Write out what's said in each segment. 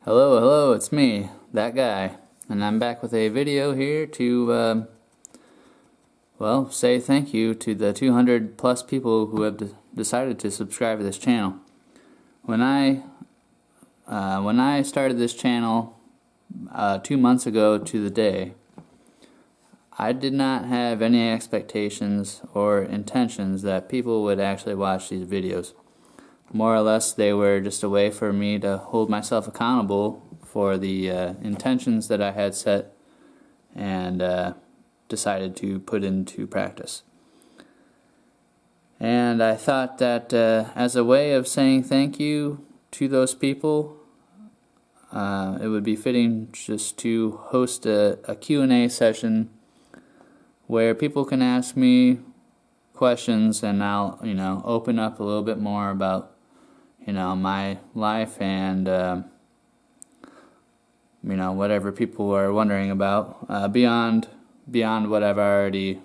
Hello, it's me, that guy, and I'm back with a video here to, say thank you to the 200 plus people who have decided to subscribe to this channel. When I started this channel 2 months ago to the day, I did not have any expectations or intentions that people would actually watch these videos. More or less, they were just a way for me to hold myself accountable for the intentions that I had set and decided to put into practice. And I thought that as a way of saying thank you to those people, it would be fitting just to host a Q&A session where people can ask me questions, and I'll open up a little bit more about my life and whatever people are wondering about beyond what I've already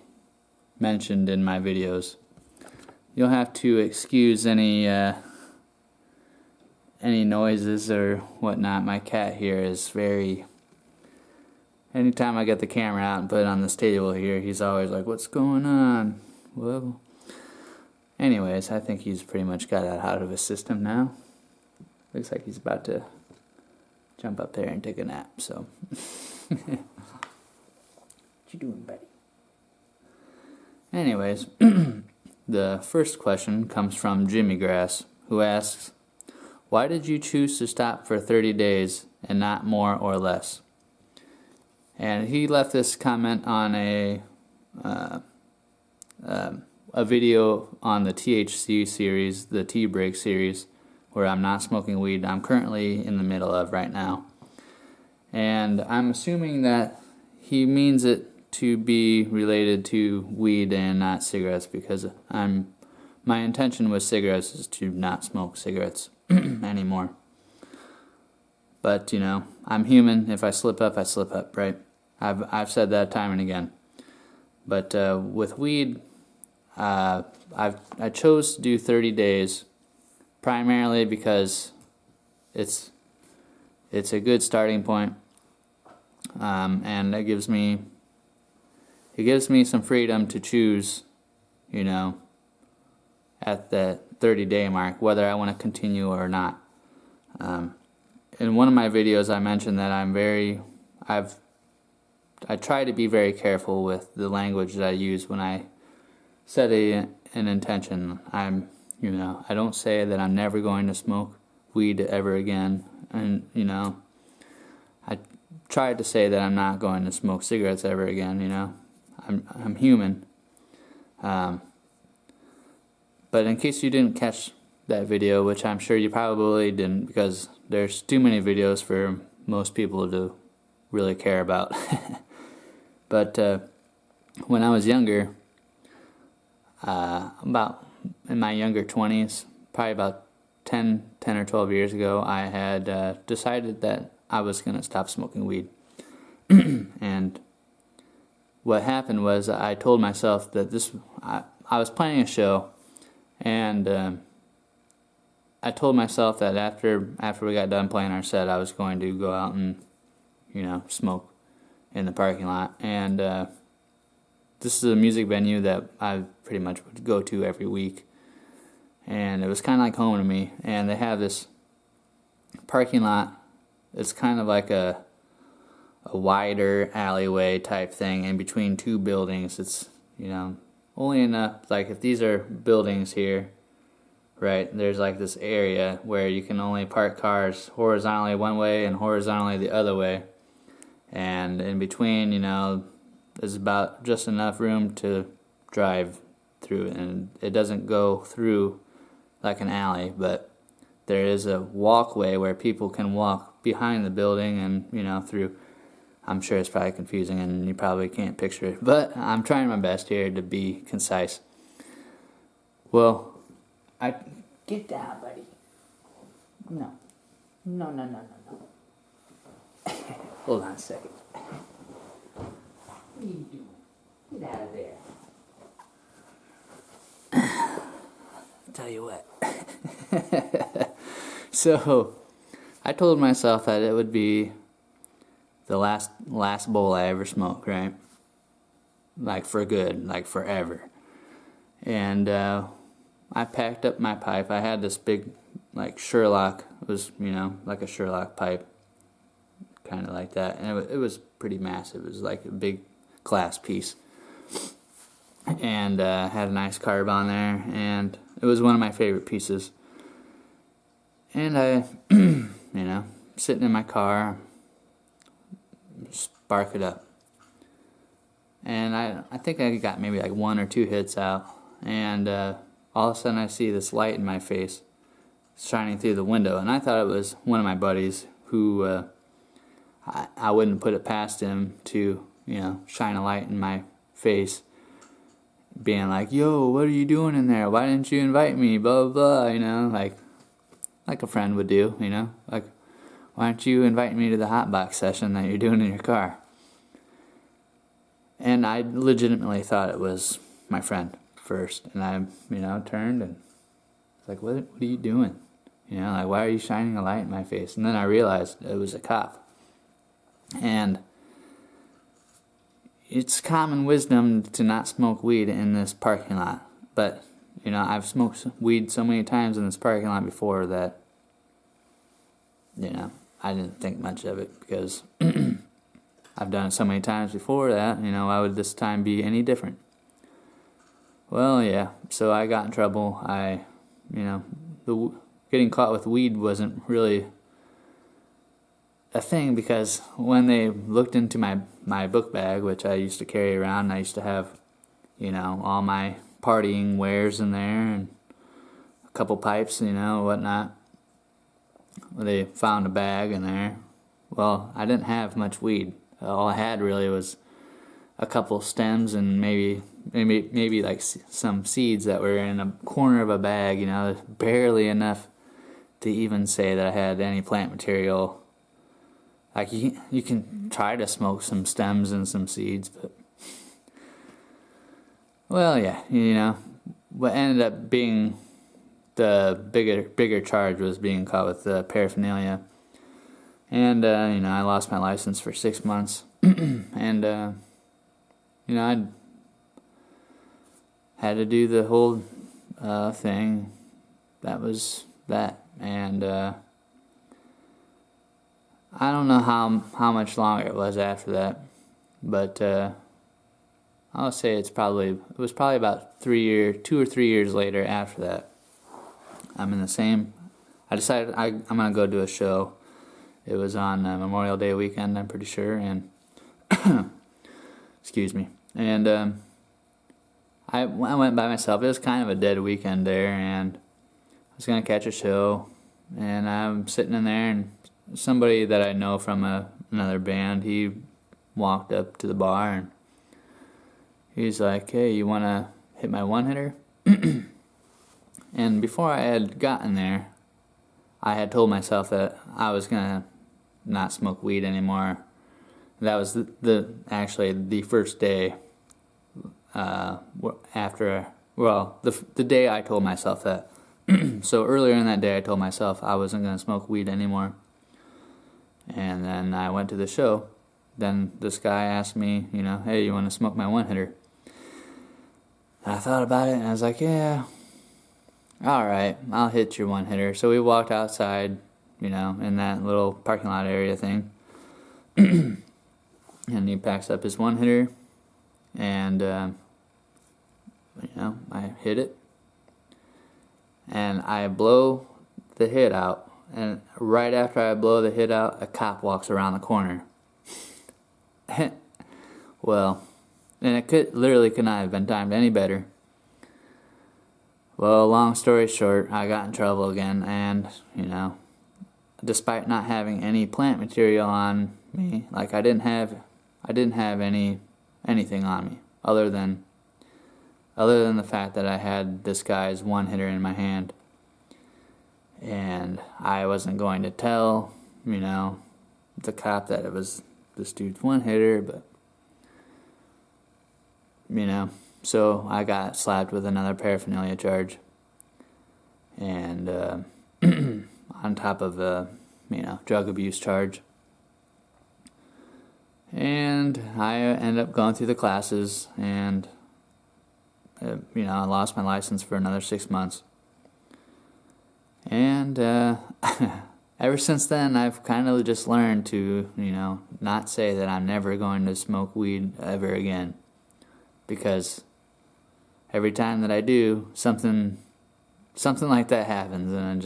mentioned in my videos. You'll have to excuse any noises or whatnot. My cat here is very. Anytime I get the camera out and put it on this table here, he's always like, "What's going on?" Well. Anyways, I think he's pretty much got that out of his system now. Looks like he's about to jump up there and take a nap, so. What you doing, buddy? Anyways, the first question comes from Jimmy Grass, who asks, "Why did you choose to stop for 30 days and not more or less?" And he left this comment on a video on the THC series, the Tea Break series, where I'm not smoking weed. I'm currently in the middle of right now. And I'm assuming that he means it to be related to weed and not cigarettes, because my intention with cigarettes is to not smoke cigarettes anymore. But, I'm human. If I slip up, I slip up, right? I've said that time and again. But with weed, I chose to do 30 days primarily because it's a good starting point, and it gives me some freedom to choose, at the 30-day mark whether I want to continue or not. In one of my videos, I mentioned that I try to be very careful with the language that I use when I set an intention. I don't say that I'm never going to smoke weed ever again, and I try to say that I'm not going to smoke cigarettes ever again. I'm human. But in case you didn't catch that video, which I'm sure you probably didn't, because there's too many videos for most people to really care about. But when I was younger, about in my younger 20s, probably about 10 or 12 years ago, I had decided that I was going to stop smoking weed. And what happened was I told myself that I was planning a show, and I told myself that after we got done playing our set, I was going to go out and smoke in the parking lot. And this is a music venue that I pretty much would go to every week, and it was kind of like home to me. And they have this parking lot. It's kind of like a wider alleyway type thing in between two buildings. It's only enough, like if these are buildings here, right, there's like this area where you can only park cars horizontally one way and horizontally the other way. And in between, there's about just enough room to drive through, and it doesn't go through like an alley, but there is a walkway where people can walk behind the building and, through. I'm sure it's probably confusing and you probably can't picture it, but I'm trying my best here to be concise. Well, get down, buddy. No. Hold on a second. What are you doing? Get out of there. I'll tell you what. So, I told myself that it would be the last bowl I ever smoked, right? Like for good, like forever. And I packed up my pipe. I had this big, like Sherlock. It was, like a Sherlock pipe, kind of like that. And it was pretty massive. It was like a big glass piece. And had a nice carb on there. And it was one of my favorite pieces. And I, sitting in my car, spark it up. And I think I got maybe like 1 or 2 hits out. And all of a sudden I see this light in my face shining through the window. And I thought it was one of my buddies who I wouldn't put it past him to, shine a light in my face. Being like, yo, what are you doing in there? Why didn't you invite me? Blah, blah, blah, like a friend would do, Like, why aren't you inviting me to the hot box session that you're doing in your car? And I legitimately thought it was my friend first. And I, turned and was like, what are you doing? Like, why are you shining a light in my face? And then I realized it was a cop. And it's common wisdom to not smoke weed in this parking lot. But, I've smoked weed so many times in this parking lot before that, I didn't think much of it because I've done it so many times before that, why would this time be any different? Well, yeah, so I got in trouble. Getting caught with weed wasn't really a thing because when they looked into my book bag, which I used to carry around, I used to have, all my partying wares in there and a couple pipes, whatnot. They found a bag in there. Well, I didn't have much weed. All I had really was a couple stems and maybe like some seeds that were in a corner of a bag. Barely enough to even say that I had any plant material. Like you can try to smoke some stems and some seeds, but well, yeah, what ended up being the bigger charge was being caught with paraphernalia. And, I lost my license for 6 months. And, I had to do the whole thing. That was that. And I don't know how much longer it was after that. But I'll say it was probably about 2 or 3 years later after that. I decided I'm going to go to a show. It was on Memorial Day weekend, I'm pretty sure, and excuse me. And I went by myself. It was kind of a dead weekend there, and I was gonna catch a show. And I'm sitting in there, and somebody that I know from another band, he walked up to the bar, and he's like, "Hey, you wanna hit my one hitter?" And before I had gotten there, I had told myself that I was gonna not smoke weed anymore. That was actually the first day after, the day I told myself that. So earlier in that day, I told myself I wasn't gonna smoke weed anymore. And then I went to the show. Then this guy asked me, "Hey, you want to smoke my one hitter?" And I thought about it, and I was like, "Yeah, all right, I'll hit your one hitter." So we walked outside, in that little parking lot area thing. And he packs up his one hitter, and I hit it, and I blow the hit out. And right after I blow the hit out, a cop walks around the corner. Well, and it could not have been timed any better. Well, long story short, I got in trouble again, and despite not having any plant material on me, like I didn't have anything on me other than the fact that I had this guy's one hitter in my hand. And I wasn't going to tell, the cop that it was this dude's one hitter, but, so I got slapped with another paraphernalia charge. And on top of, drug abuse charge. And I ended up going through the classes, and I lost my license for another 6 months. And ever since then, I've kind of just learned to, not say that I'm never going to smoke weed ever again. Because every time that I do, something like that happens, and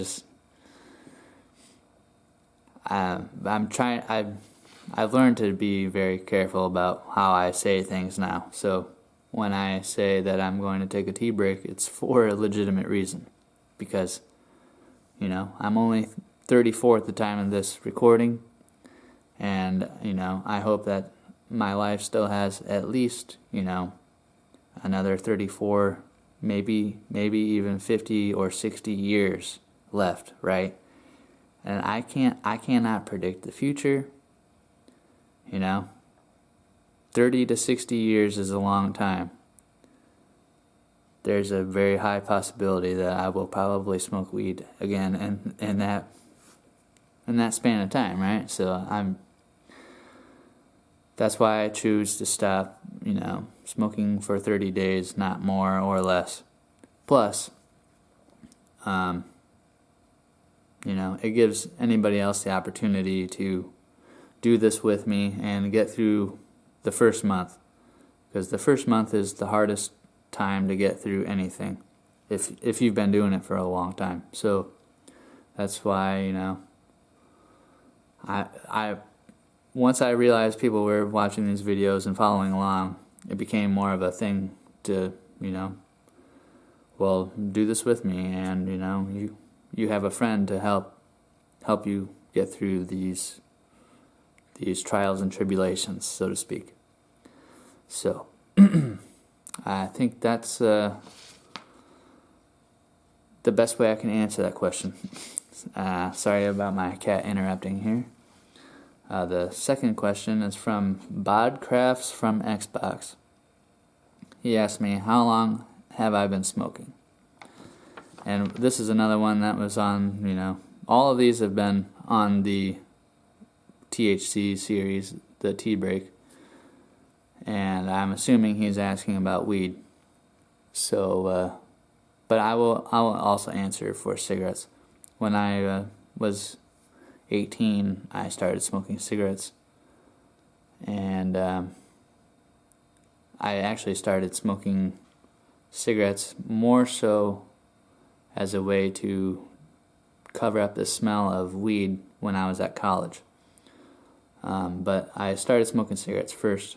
I've learned to be very careful about how I say things now. So when I say that I'm going to take a tea break, it's for a legitimate reason. Because, I'm only 34 at the time of this recording. And, I hope that my life still has at least, another 34, maybe even 50 or 60 years left, right? And I cannot predict the future. 30 to 60 years is a long time. There's a very high possibility that I will probably smoke weed again in that span of time, right? So that's why I choose to stop, smoking for 30 days, not more or less. Plus, it gives anybody else the opportunity to do this with me and get through the first month, because the first month is the hardest time to get through anything if you've been doing it for a long time. So that's why I once I realized people were watching these videos and following along, it became more of a thing to well, do this with me, and you have a friend to help you get through these trials and tribulations, so to speak. So, I think that's the best way I can answer that question. Sorry about my cat interrupting here. The second question is from Bodcrafts from Xbox. He asked me, how long have I been smoking? And this is another one that was on, all of these have been on the THC series, the tea break. And I'm assuming he's asking about weed. So, but I will also answer for cigarettes. When I was 18, I started smoking cigarettes. And I actually started smoking cigarettes more so as a way to cover up the smell of weed when I was at college. But I started smoking cigarettes first,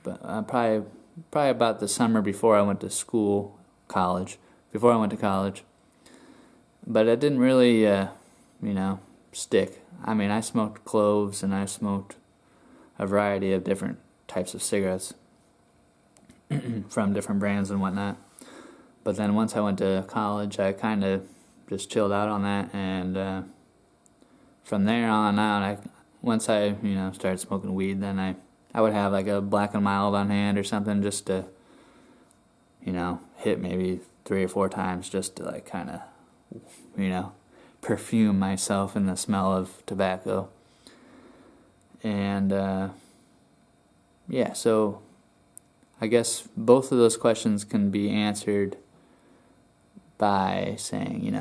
but probably about the summer before I went to college. But it didn't really, stick. I mean, I smoked cloves and I smoked a variety of different types of cigarettes from different brands and whatnot. But then once I went to college, I kind of just chilled out on that, and from there on out, once I started smoking weed, then I would have like a Black and Mild on hand or something, just to hit maybe 3 or 4 times, just to like kind of perfume myself in the smell of tobacco. And so I guess both of those questions can be answered by saying,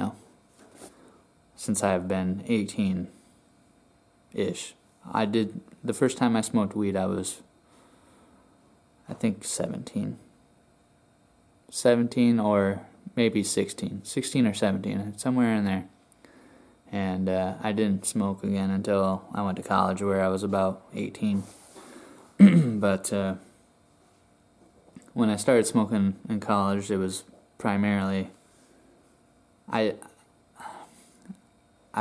since I've been 18-ish. The first time I smoked weed, I was, I think, 17 or maybe 16 or 17, somewhere in there. And I didn't smoke again until I went to college, where I was about 18. But when I started smoking in college, it was primarily, I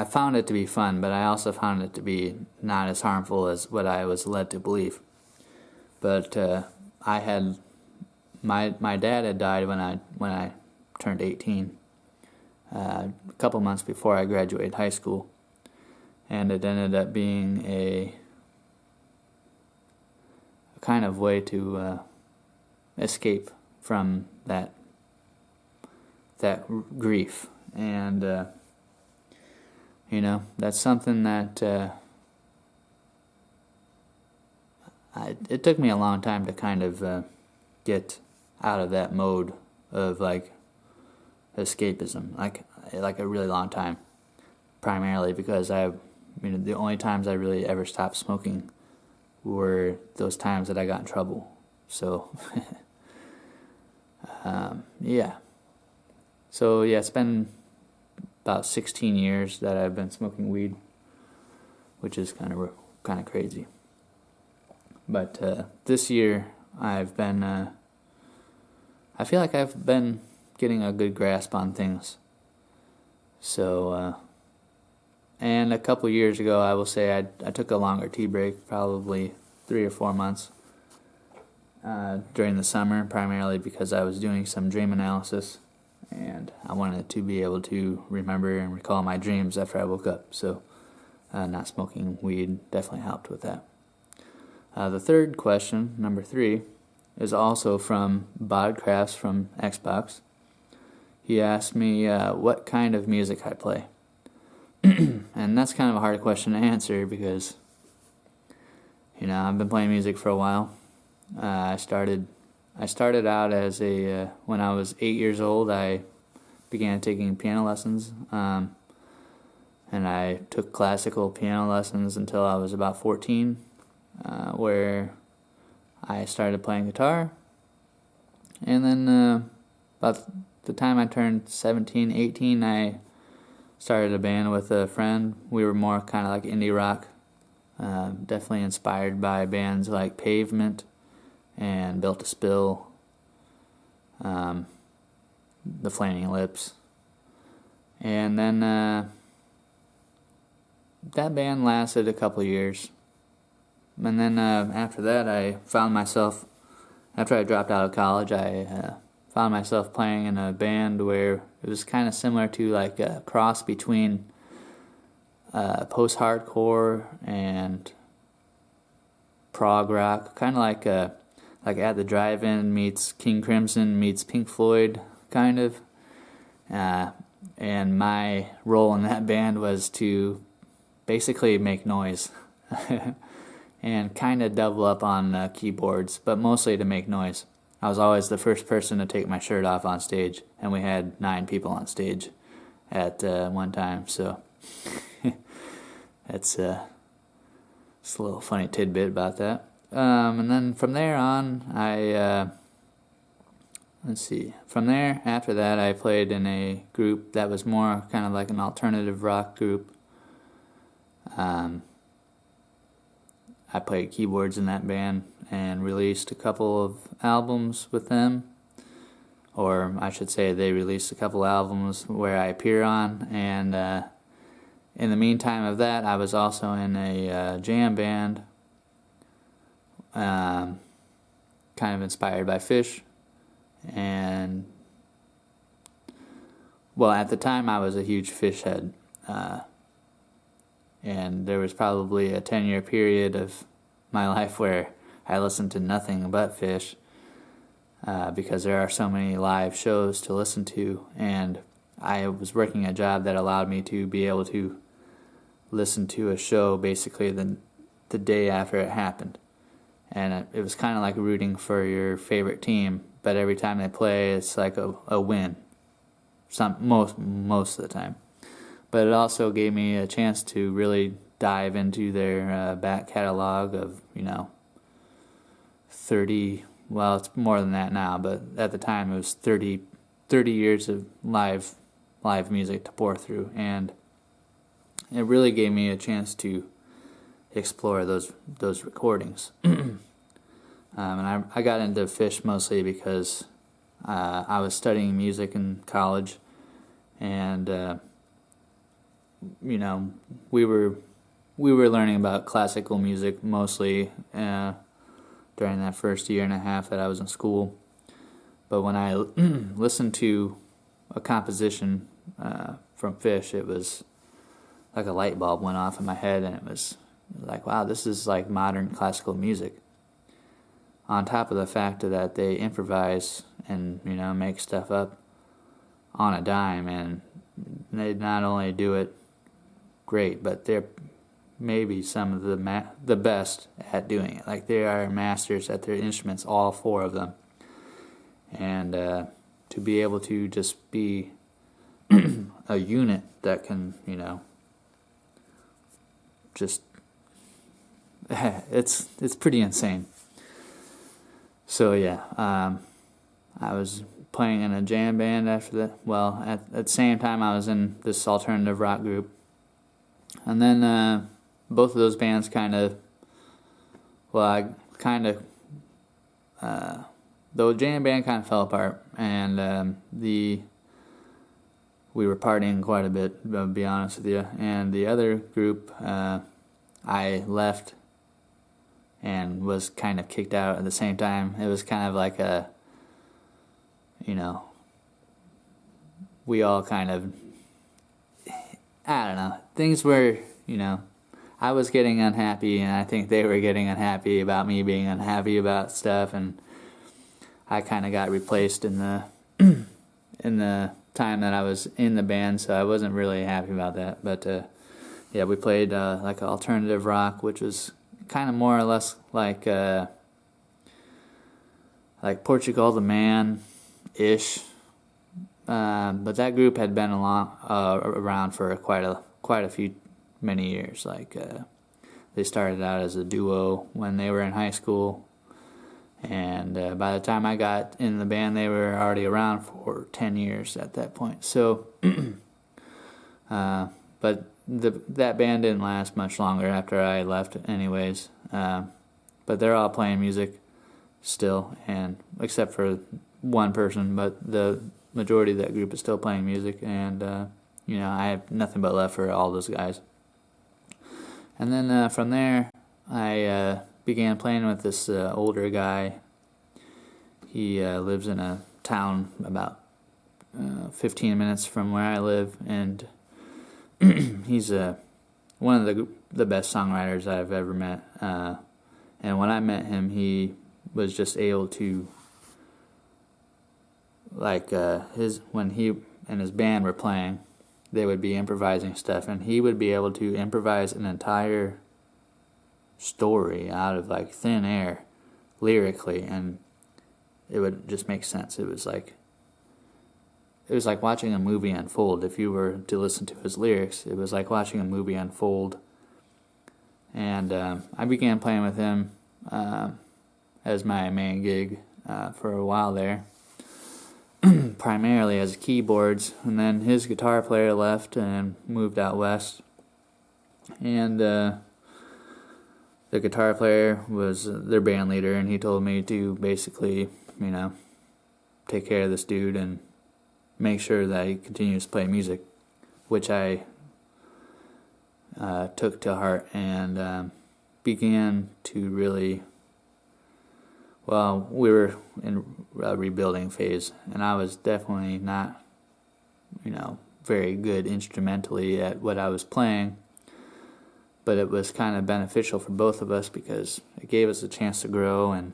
found it to be fun, but I also found it to be not as harmful as what I was led to believe. But my dad had died when I turned 18, a couple months before I graduated high school, and it ended up being a kind of way to escape from that grief. And That's something that it took me a long time to kind of get out of that mode of like escapism, like a really long time. Primarily because the only times I really ever stopped smoking were those times that I got in trouble. So, yeah. So yeah, it's been about 16 years that I've been smoking weed, which is kind of crazy. But this year I've been, I feel like I've been getting a good grasp on things. So, and a couple years ago, I will say I took a longer tea break, probably 3 or 4 months during the summer, primarily because I was doing some dream analysis, and I wanted to be able to remember and recall my dreams after I woke up. So, not smoking weed definitely helped with that. The third question, number 3, is also from Bodcrafts from Xbox. He asked me what kind of music I play. And that's kind of a hard question to answer because, I've been playing music for a while. I started out as when I was 8 years old, I began taking piano lessons. And I took classical piano lessons until I was about 14, where I started playing guitar. And then about the time I turned 17, 18, I started a band with a friend. We were more kind of like indie rock, definitely inspired by bands like Pavement and Built to Spill, The Flaming Lips. And then that band lasted a couple years. And then after that, I found myself, after I dropped out of college, I found myself playing in a band where it was kind of similar to like a cross between post-hardcore and prog rock, kind of like At the Drive-In meets King Crimson meets Pink Floyd, kind of. And my role in that band was to basically make noise and kind of double up on keyboards, but mostly to make noise. I was always the first person to take my shirt off on stage, and we had 9 people on stage at one time, so it's a little funny tidbit about that. And then from there on, From there, after that, I played in a group that was more kind of like an alternative rock group. I played keyboards in that band and released a couple of albums with them. Or I should say they released a couple albums where I appear on. And in the meantime of that, I was also in a jam band, kind of inspired by Phish. And, well, at the time I was a huge Phish head. And there was probably a 10-year period of my life where I listened to nothing but Phish, because there are so many live shows to listen to, and I was working a job that allowed me to be able to listen to a show basically the day after it happened. And it was kind of like rooting for your favorite team, but every time they play, it's like a win. Most of the time. But it also gave me a chance to really dive into their back catalog of, 30, well, it's more than that now, but at the time it was 30 years of live music to pour through, and it really gave me a chance to explore those recordings. And I got into Phish mostly because I was studying music in college, and we were learning about classical music mostly during that first year and a half that I was in school. But when I listened to a composition from Phish, it was like a light bulb went off in my head, and it was like, wow, this is like modern classical music. On top of the fact that they improvise and make stuff up on a dime, and they not only do it great, but they're maybe some of the best at doing it. Like, they are masters at their instruments, all four of them. And to be able to just be a unit that can, just it's pretty insane. So yeah, I was playing in a jam band after that. Well, at the same time, I was in this alternative rock group, and then both of those bands the jam band kind of fell apart, and we were partying quite a bit, to be honest with you. And the other group, I left and was kind of kicked out at the same time. It was kind of like we all kind of, I don't know, things were, I was getting unhappy, and I think they were getting unhappy about me being unhappy about stuff, and I kind of got replaced in the in the time that I was in the band, so I wasn't really happy about that. But yeah, we played like alternative rock, which was kind of more or less like Portugal the Man ish. But that group had been around for quite a few many years. Like they started out as a duo when they were in high school, and by the time I got in the band, they were already around for 10 years at that point. So, but that band didn't last much longer after I left, anyways. But they're all playing music still, and except for one person, but the majority of that group is still playing music, and I have nothing but love for all those guys. And then from there, I began playing with this older guy. He lives in a town about 15 minutes from where I live, and he's one of the best songwriters I've ever met. And when I met him, he was just able to, when he and his band were playing, they would be improvising stuff, and he would be able to improvise an entire story out of thin air lyrically, and it would just make sense. It was like watching a movie unfold. If you were to listen to his lyrics, it was like watching a movie unfold. And I began playing with him as my main gig for a while there, primarily as keyboards. And then his guitar player left and moved out west, and the guitar player was their band leader, and he told me to basically, take care of this dude and make sure that he continues to play music, which I took to heart, and began to really, we were in a rebuilding phase, and I was definitely not, very good instrumentally at what I was playing, but it was kind of beneficial for both of us because it gave us a chance to grow and,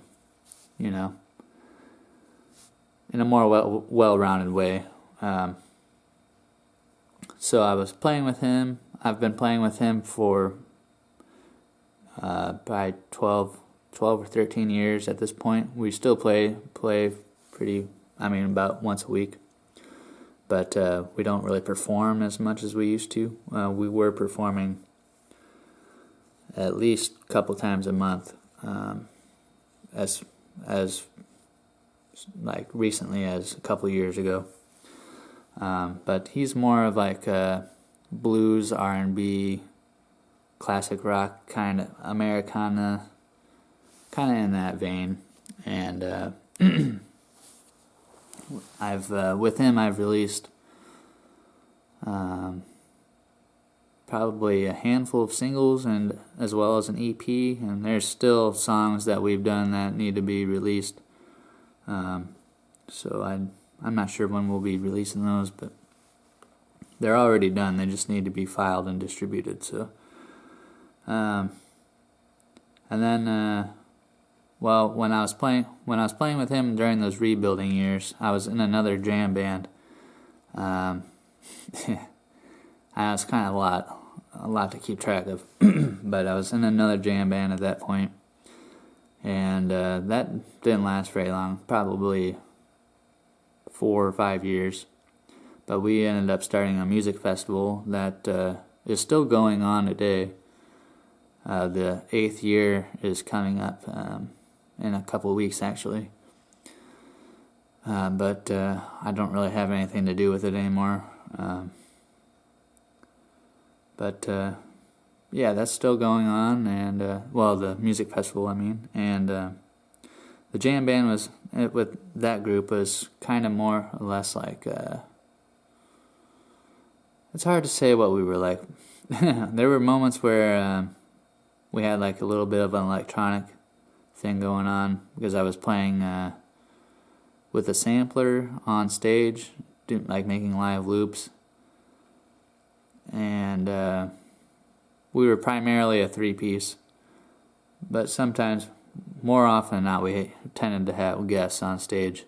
in a more well-rounded way. So I was playing with him. I've been playing with him for probably 12 or 13 years at this point. We still play about once a week. But we don't really perform as much as we used to. We were performing at least a couple times a month, as recently as a couple years ago. But he's more of blues, R&B, classic rock, kind of Americana, kind of in that vein. And with him I've released probably a handful of singles, and as well as an EP, and there's still songs that we've done that need to be released. So I'm not sure when we'll be releasing those, but they're already done. They just need to be filed and distributed. So, and then, when I was playing with him during those rebuilding years, I was in another jam band. I was kind of a lot to keep track of. But I was in another jam band at that point, and that didn't last very long, probably 4 or 5 years. But we ended up starting a music festival that is still going on today. The 8th year is coming up in a couple of weeks, actually. But I don't really have anything to do with it anymore. But yeah, that's still going on, and the music festival, I mean, and the jam band with that group was kind of more or less like. It's hard to say what we were like. There were moments where we had like a little bit of an electronic thing going on because I was playing with a sampler on stage, like making live loops. And we were primarily a 3-piece, but sometimes, more often than not, we tended to have guests on stage.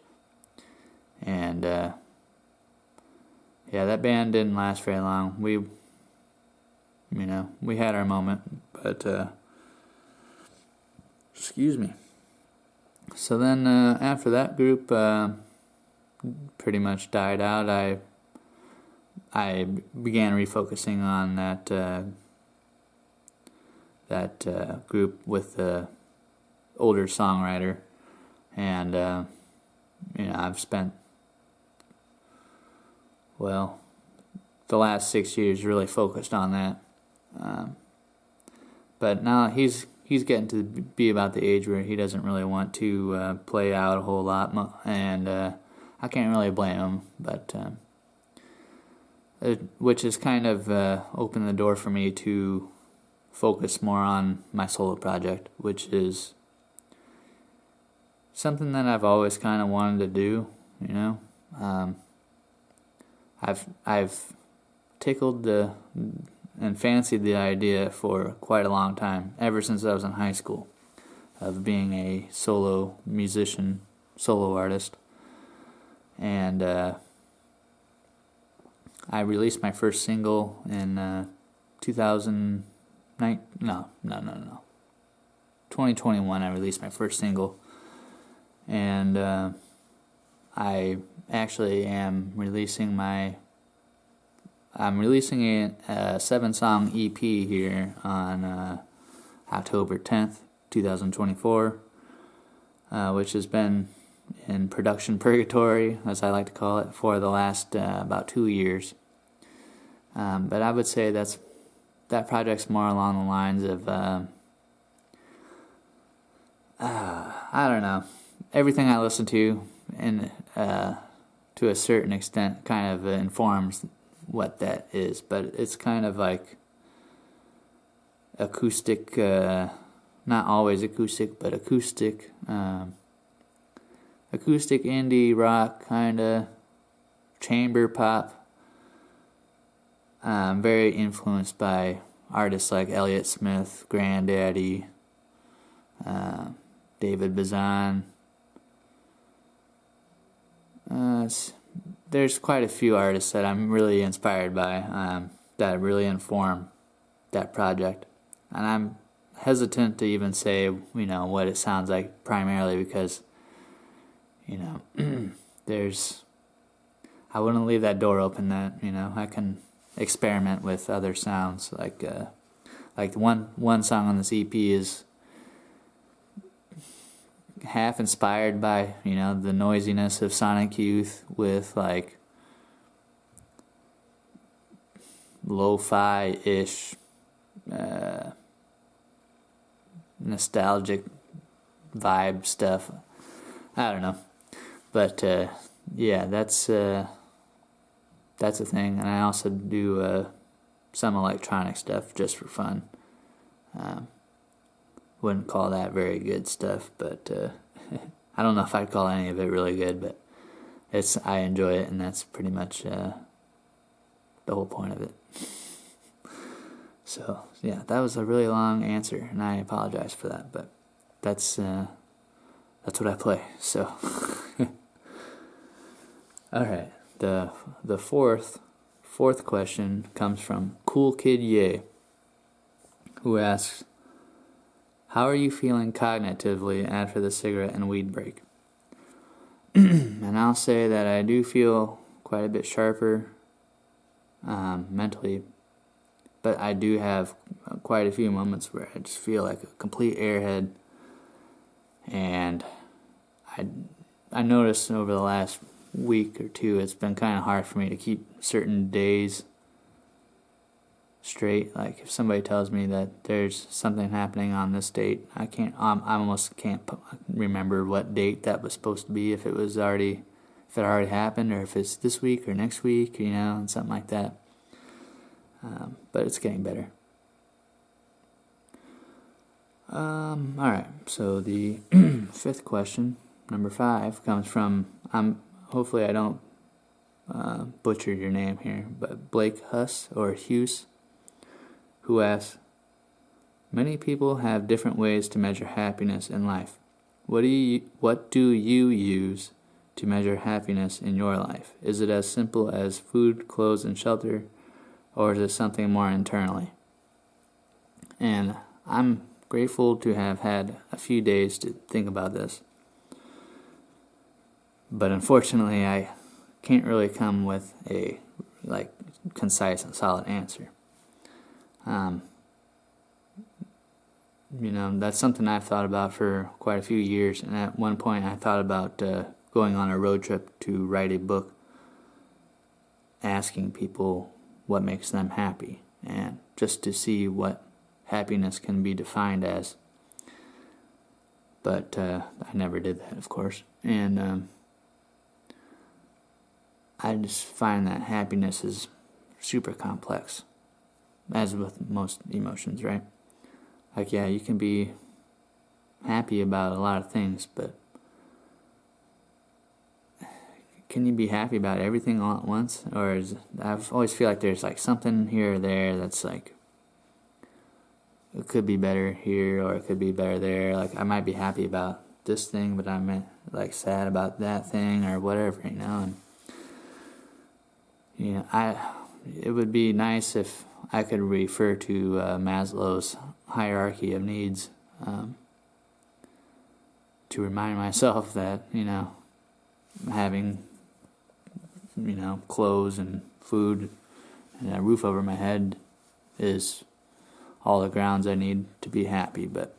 And yeah, that band didn't last very long. We had our moment, but excuse me. So then after that group pretty much died out, I began refocusing on that group with the older songwriter, and I've spent the last 6 years really focused on that. But now he's getting to be about the age where he doesn't really want to play out a whole lot, and I can't really blame him. But which has kind of opened the door for me to focus more on my solo project, which is something that I've always kind of wanted to do. I've tickled and fancied the idea for quite a long time, ever since I was in high school, of being a solo musician, solo artist. And I released my first single in 2021. I released my first single, and I actually am releasing I'm releasing a 7-song EP here on October 10th, 2024, which has been in production purgatory, as I like to call it, for the last about 2 years. But I would say that project's more along the lines of I don't know, everything I listen to, and to a certain extent kind of informs what that is, but it's kind of like acoustic, not always acoustic, but acoustic indie rock, kind of chamber pop. Very influenced by artists like Elliott Smith, Grandaddy, David Bazan. There's quite a few artists that I'm really inspired by, that really inform that project. And I'm hesitant to even say, what it sounds like primarily, because, I wouldn't leave that door open that, I can experiment with other sounds. Like one song on this EP is half inspired by, the noisiness of Sonic Youth with like lo-fi-ish nostalgic vibe stuff. I don't know. But yeah, that's a thing. And I also do some electronic stuff just for fun. Wouldn't call that very good stuff, but I don't know if I'd call any of it really good, but I enjoy it, and that's pretty much the whole point of it. So yeah, that was a really long answer, and I apologize for that, but that's what I play. So all right, the fourth question comes from Cool Kid Ye. who asks, how are you feeling cognitively after the cigarette and weed break? And I'll say that I do feel quite a bit sharper mentally, but I do have quite a few moments where I just feel like a complete airhead. And I noticed over the last week or two it's been kind of hard for me to keep certain days straight. Like if somebody tells me that there's something happening on this date, I almost can't remember what date that was supposed to be, if it already happened, or if it's this week or next week, and something like that. But it's getting better. Alright, so the fifth question, number 5, comes from, hopefully I don't butcher your name here, but Blake Huss, or Hughes, who asks, many people have different ways to measure happiness in life. What do you use to measure happiness in your life? Is it as simple as food, clothes, and shelter, or is it something more internally? And I'm grateful to have had a few days to think about this. But unfortunately, I can't really come with a concise and solid answer. That's something I've thought about for quite a few years, and at one point I thought about going on a road trip to write a book asking people what makes them happy, and just to see what happiness can be defined as. But I never did that, of course, and I just find that happiness is super complex, as with most emotions, right? Like, yeah, you can be happy about a lot of things, but can you be happy about everything all at once? Or I always feel like there's something here or there that's it could be better here, or it could be better there. I might be happy about this thing, but I'm sad about that thing, or whatever, And it would be nice if I could refer to Maslow's hierarchy of needs to remind myself that having clothes and food and a roof over my head is all the grounds I need to be happy. But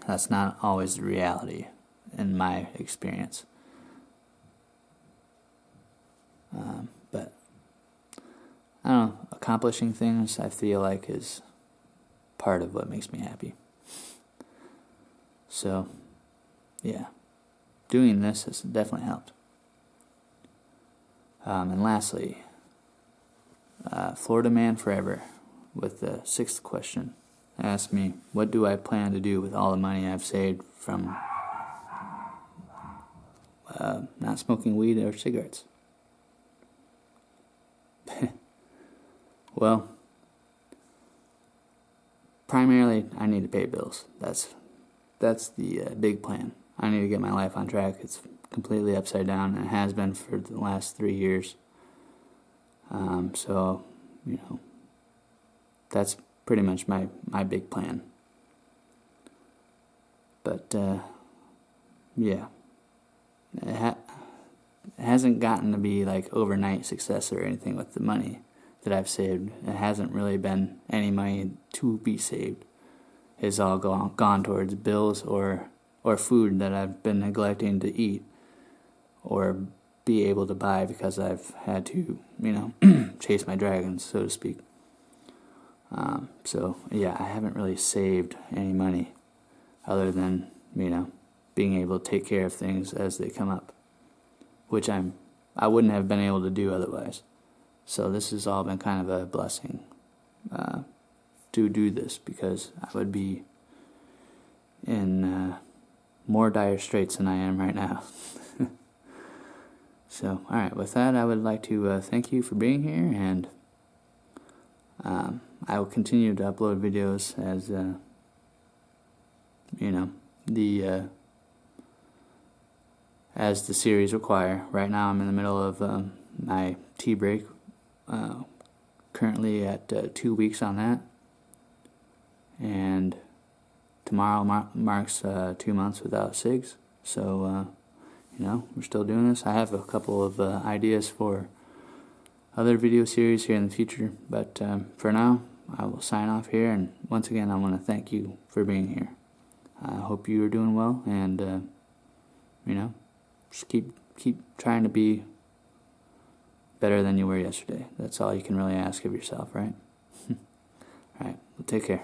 that's not always the reality in my experience. But I don't know, accomplishing things I feel like is part of what makes me happy. So, yeah, doing this has definitely helped. And lastly, Florida Man Forever, with the 6th question, asked me, what do I plan to do with all the money I've saved from not smoking weed or cigarettes? Well, primarily I need to pay bills. That's the big plan. I need to get my life on track. It's completely upside down, and it has been for the last 3 years. So, that's pretty much my big plan. But, yeah. It hasn't gotten to be overnight success or anything with the money that I've saved. It hasn't really been any money to be saved. It's all gone towards bills or food that I've been neglecting to eat or be able to buy because I've had to, chase my dragons, so to speak. So, yeah, I haven't really saved any money other than, being able to take care of things as they come up, which I wouldn't have been able to do otherwise. So this has all been kind of a blessing to do this, because I would be in more dire straits than I am right now. So, alright, with that, I would like to thank you for being here, and I will continue to upload videos as, as the series require. Right now I'm in the middle of my tea break, currently at 2 weeks on that, and tomorrow marks 2 months without cigs. So, we're still doing this. I have a couple of ideas for other video series here in the future, but for now, I will sign off here, and once again, I want to thank you for being here. I hope you are doing well, and, just keep trying to be better than you were yesterday. That's all you can really ask of yourself, right? Alright, well, take care.